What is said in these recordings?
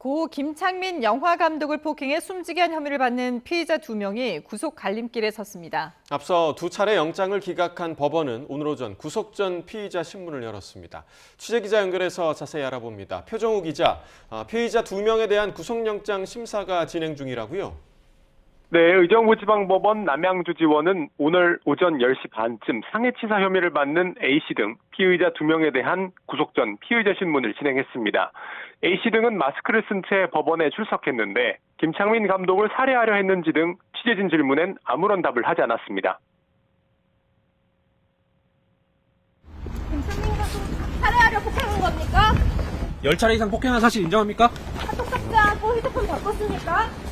고 김창민 영화감독을 폭행해 숨지게 한 혐의를 받는 피의자 2명이 구속 갈림길에 섰습니다. 앞서 두 차례 영장을 기각한 법원은 오늘 오전 구속 전 피의자 신문을 열었습니다. 취재기자 연결해서 자세히 알아봅니다. 표정우 기자, 피의자 2명에 대한 구속영장 심사가 진행 중이라고요? 네, 의정부지방법원 남양주지원은 오늘 오전 10시 반쯤 상해치사 혐의를 받는 A씨 등 피의자 2명에 대한 구속 전 피의자 신문을 진행했습니다. A씨 등은 마스크를 쓴 채 법원에 출석했는데 김창민 감독을 살해하려 했는지 등 취재진 질문엔 아무런 답을 하지 않았습니다. 김창민 감독 살해하려 폭행한 겁니까? 10차례 이상 폭행한 사실 인정합니까? 카톡 삭제하고 휴대폰 바꿨습니까?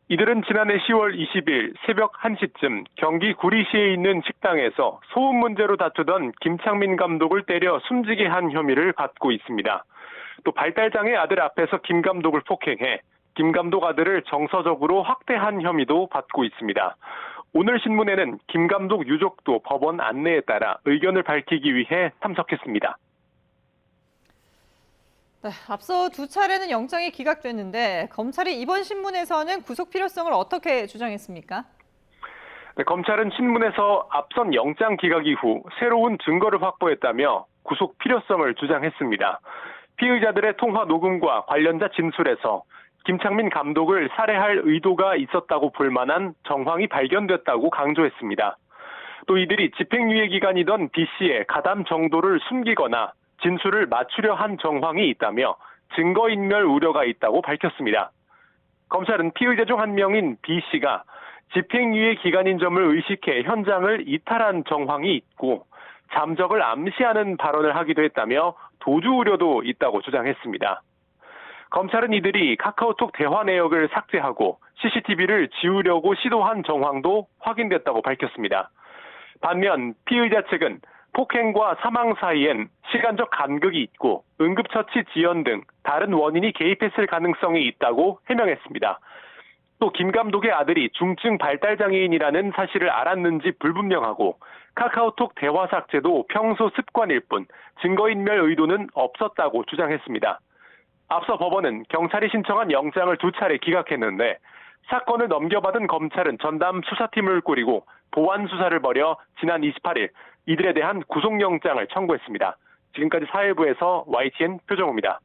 이들은 지난해 10월 20일 새벽 1시쯤 경기 구리시에 있는 식당에서 소음 문제로 다투던 김창민 감독을 때려 숨지게 한 혐의를 받고 있습니다. 또 발달장애 아들 앞에서 김 감독을 폭행해 김 감독 아들을 정서적으로 학대한 혐의도 받고 있습니다. 오늘 신문에는 김 감독 유족도 법원 안내에 따라 의견을 밝히기 위해 참석했습니다. 네, 앞서 두 차례는 영장이 기각됐는데 검찰이 이번 신문에서는 구속 필요성을 어떻게 주장했습니까? 네, 검찰은 신문에서 앞선 영장 기각 이후 새로운 증거를 확보했다며 구속 필요성을 주장했습니다. 피의자들의 통화 녹음과 관련자 진술에서 김창민 감독을 살해할 의도가 있었다고 볼 만한 정황이 발견됐다고 강조했습니다. 또 이들이 집행유예 기간이던 B씨의 가담 정도를 숨기거나 진술을 맞추려 한 정황이 있다며 증거인멸 우려가 있다고 밝혔습니다. 검찰은 피의자 중 한 명인 B씨가 집행유예 기간인 점을 의식해 현장을 이탈한 정황이 있고 잠적을 암시하는 발언을 하기도 했다며 도주 우려도 있다고 주장했습니다. 검찰은 이들이 카카오톡 대화 내역을 삭제하고 CCTV를 지우려고 시도한 정황도 확인됐다고 밝혔습니다. 반면 피의자 측은 폭행과 사망 사이엔 시간적 간극이 있고 응급처치 지연 등 다른 원인이 개입했을 가능성이 있다고 해명했습니다. 또 김 감독의 아들이 중증 발달장애인이라는 사실을 알았는지 불분명하고 카카오톡 대화 삭제도 평소 습관일 뿐 증거인멸 의도는 없었다고 주장했습니다. 앞서 법원은 경찰이 신청한 영장을 두 차례 기각했는데 사건을 넘겨받은 검찰은 전담 수사팀을 꾸리고 보완 수사를 벌여 지난 28일 이들에 대한 구속영장을 청구했습니다. 지금까지 사회부에서 YTN 표정우입니다.